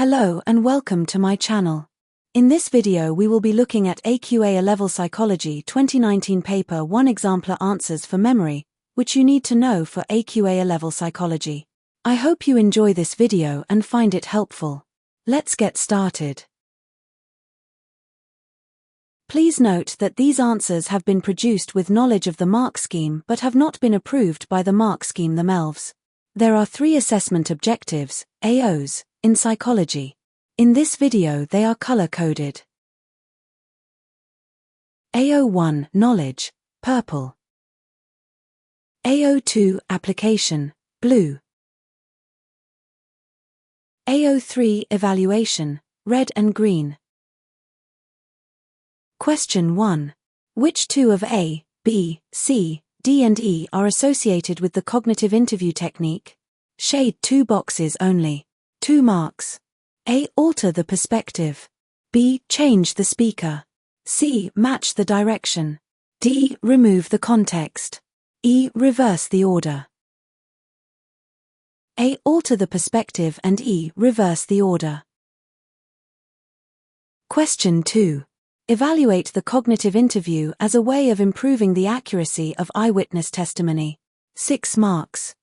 Hello and welcome to my channel. In this video we will be looking at AQA Alevel Psychology 2019 Paper 1 Exemplar Answers for Memory, which you need to know for AQA Alevel Psychology. I hope you enjoy this video and find it helpful. Let's get started. Please note that these answers have been produced with knowledge of the mark scheme but have not been approved by the mark scheme themselves. There are 3 assessment objectives, AOs, in psychology. In this video they are color-coded. AO1 Knowledge, purple. AO2 Application, blue. AO3 Evaluation, red and green. Question 1. Which 2 of A, B, C, D and E are associated with the cognitive interview technique? Shade 2 boxes only. 2 marks. A. Alter the perspective. B. Change the speaker. C. Match the direction. D. Remove the context. E. Reverse the order. A. Alter the perspective and E. Reverse the order. Question 2. Evaluate the cognitive interview as a way of improving the accuracy of eyewitness testimony. 6 marks.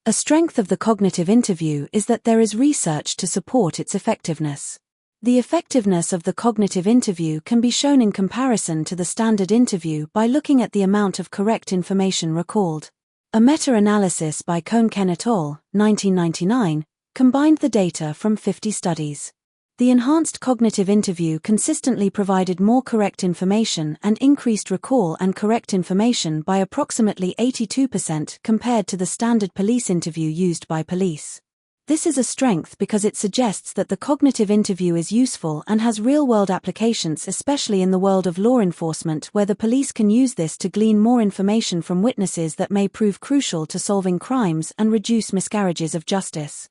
A strength of the cognitive interview is that there is research to support its effectiveness. The effectiveness of the cognitive interview can be shown in comparison to the standard interview by looking at the amount of correct information recalled. A meta-analysis by Cohn-Ken et al., 1999, combined the data from 50 studies. The enhanced cognitive interview consistently provided more correct information and increased recall and correct information by approximately 82% compared to the standard police interview used by police. This is a strength because it suggests that the cognitive interview is useful and has real-world applications, especially in the world of law enforcement, where the police can use this to glean more information from witnesses that may prove crucial to solving crimes and reduce miscarriages of justice.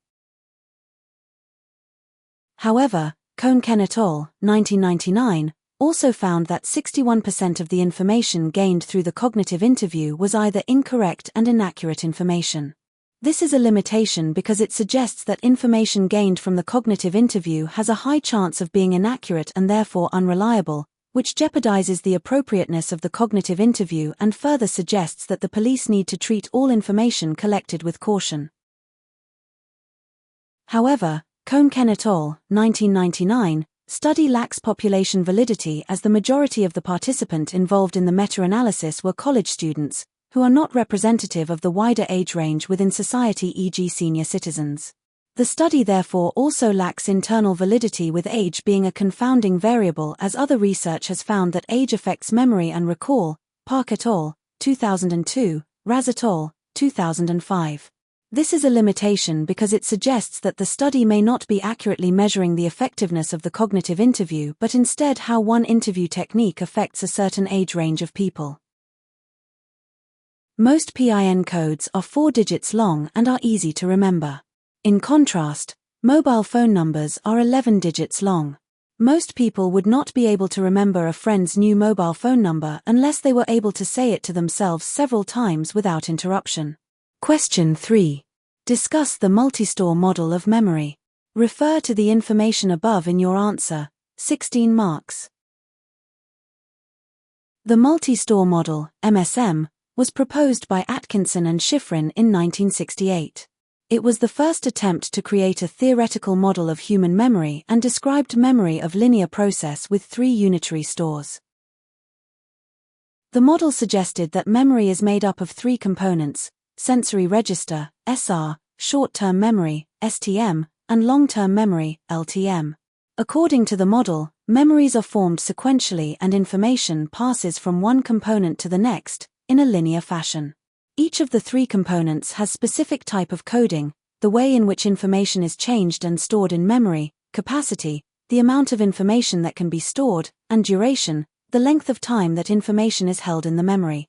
However, Cohn-Ken et al., 1999, also found that 61% of the information gained through the cognitive interview was either incorrect and inaccurate information. This is a limitation because it suggests that information gained from the cognitive interview has a high chance of being inaccurate and therefore unreliable, which jeopardizes the appropriateness of the cognitive interview and further suggests that the police need to treat all information collected with caution. However, Cohn-Ken et al., 1999, study lacks population validity as the majority of the participants involved in the meta-analysis were college students, who are not representative of the wider age range within society, e.g. senior citizens. The study therefore also lacks internal validity, with age being a confounding variable, as other research has found that age affects memory and recall. Park et al., 2002, Raz et al., 2005. This is a limitation because it suggests that the study may not be accurately measuring the effectiveness of the cognitive interview but instead how one interview technique affects a certain age range of people. Most PIN codes are 4 digits long and are easy to remember. In contrast, mobile phone numbers are 11 digits long. Most people would not be able to remember a friend's new mobile phone number unless they were able to say it to themselves several times without interruption. Question 3. Discuss the multi-store model of memory. Refer to the information above in your answer. 16 marks. The multi-store model, MSM, was proposed by Atkinson and Shiffrin in 1968. It was the first attempt to create a theoretical model of human memory and described memory of linear process with 3 unitary stores. The model suggested that memory is made up of 3 components: sensory register, SR, short-term memory, STM, and long-term memory, LTM. According to the model, memories are formed sequentially and information passes from one component to the next, in a linear fashion. Each of the 3 components has specific type of coding: the way in which information is changed and stored in memory, capacity, the amount of information that can be stored, and duration, the length of time that information is held in the memory.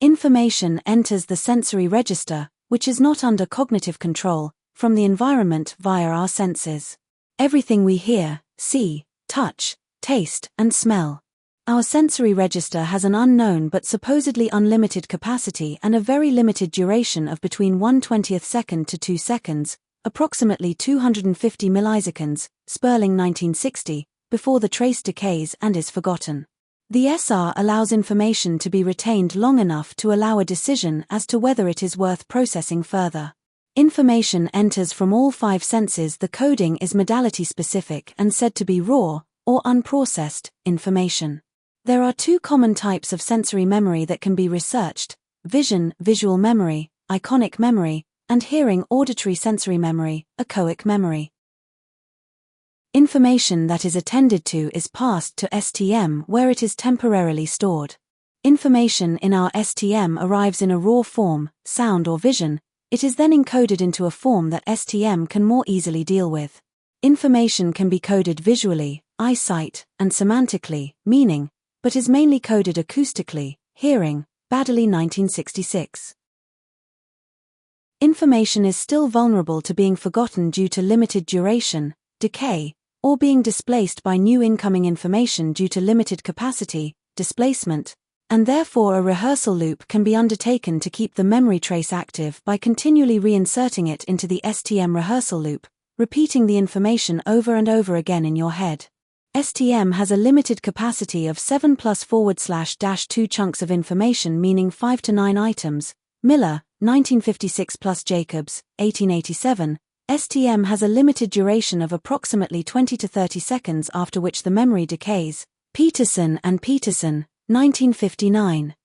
Information enters the sensory register, which is not under cognitive control, from the environment via our senses. Everything we hear, see, touch, taste, and smell. Our sensory register has an unknown but supposedly unlimited capacity and a very limited duration of between 1/20th second to 2 seconds, approximately 250 milliseconds, Sperling 1960, before the trace decays and is forgotten. The SR allows information to be retained long enough to allow a decision as to whether it is worth processing further. Information enters from all 5 senses. The coding is modality-specific and said to be raw, or unprocessed, information. There are 2 common types of sensory memory that can be researched: vision, visual memory, iconic memory, and hearing, auditory sensory memory, echoic memory. Information that is attended to is passed to STM, where it is temporarily stored. Information in our STM arrives in a raw form, sound or vision. It is then encoded into a form that STM can more easily deal with. Information can be coded visually, eyesight, and semantically, meaning, but is mainly coded acoustically, hearing, Baddeley 1966. Information is still vulnerable to being forgotten due to limited duration, decay, or being displaced by new incoming information due to limited capacity, displacement, and therefore a rehearsal loop can be undertaken to keep the memory trace active by continually reinserting it into the STM rehearsal loop, repeating the information over and over again in your head. STM has a limited capacity of 7+/2 chunks of information, meaning 5 to 9 items. Miller, 1956 plus Jacobs, 1887. STM has a limited duration of approximately 20 to 30 seconds, after which the memory decays. Peterson and Peterson, 1959.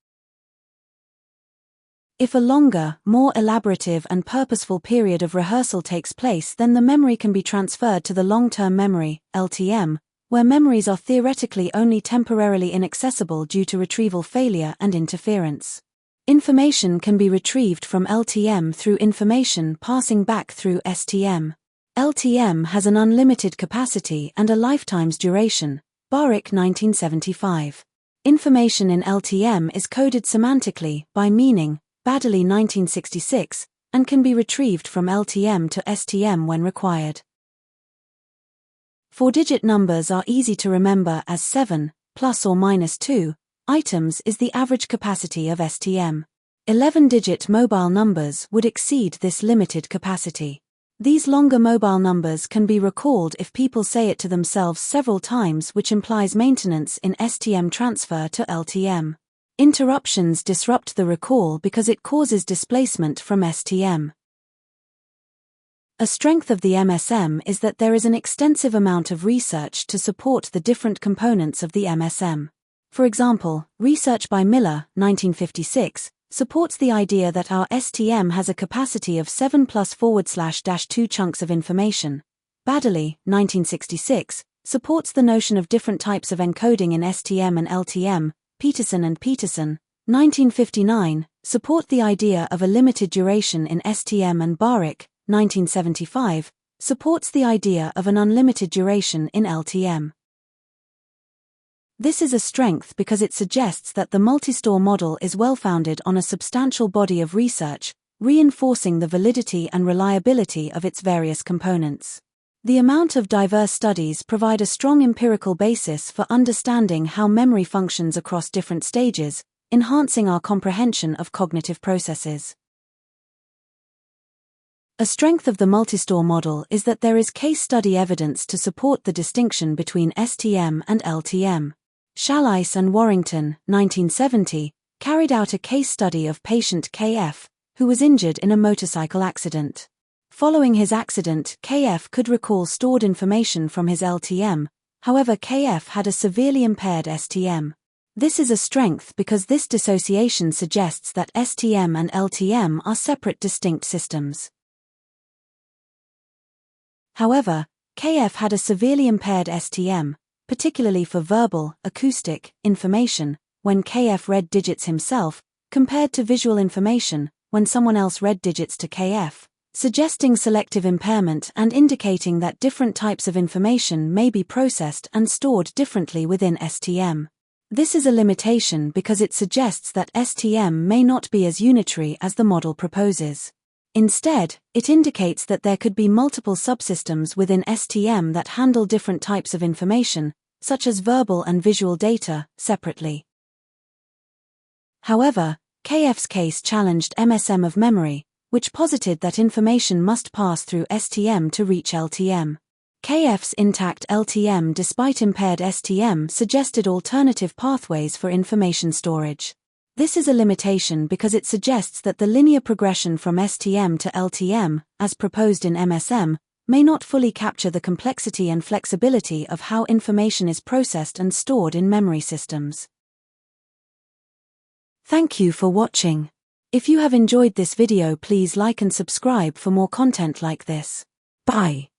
If a longer, more elaborative and purposeful period of rehearsal takes place, then the memory can be transferred to the long-term memory, LTM, where memories are theoretically only temporarily inaccessible due to retrieval failure and interference. Information can be retrieved from LTM through information passing back through STM. LTM has an unlimited capacity and a lifetime's duration. Barrick 1975. Information in LTM is coded semantically, by meaning, Baddeley 1966, and can be retrieved from LTM to STM when required. 4-digit numbers are easy to remember as 7, plus or minus 2, items is the average capacity of STM. 11-digit mobile numbers would exceed this limited capacity. These longer mobile numbers can be recalled if people say it to themselves several times, which implies maintenance in STM transfer to LTM. Interruptions disrupt the recall because it causes displacement from STM. A strength of the MSM is that there is an extensive amount of research to support the different components of the MSM. For example, research by Miller, 1956, supports the idea that our STM has a capacity of 7+/2 chunks of information. Baddeley, 1966, supports the notion of different types of encoding in STM and LTM. Peterson and Peterson, 1959, support the idea of a limited duration in STM, and Barrick, 1975, supports the idea of an unlimited duration in LTM. This is a strength because it suggests that the multi-store model is well-founded on a substantial body of research, reinforcing the validity and reliability of its various components. The amount of diverse studies provide a strong empirical basis for understanding how memory functions across different stages, enhancing our comprehension of cognitive processes. A strength of the multi-store model is that there is case study evidence to support the distinction between STM and LTM. Challis and Warrington, 1970, carried out a case study of patient KF, who was injured in a motorcycle accident. Following his accident, KF could recall stored information from his LTM, however KF had a severely impaired STM. This is a strength because this dissociation suggests that STM and LTM are separate, distinct systems. However, KF had a severely impaired STM, particularly for verbal, acoustic, information, when KF read digits himself, compared to visual information, when someone else read digits to KF, suggesting selective impairment and indicating that different types of information may be processed and stored differently within STM. This is a limitation because it suggests that STM may not be as unitary as the model proposes. Instead, it indicates that there could be multiple subsystems within STM that handle different types of information, such as verbal and visual data, separately. However, KF's case challenged MSM of memory, which posited that information must pass through STM to reach LTM. KF's intact LTM despite impaired STM suggested alternative pathways for information storage. This is a limitation because it suggests that the linear progression from STM to LTM, as proposed in MSM, may not fully capture the complexity and flexibility of how information is processed and stored in memory systems. Thank you for watching. If you have enjoyed this video, please like and subscribe for more content like this. Bye.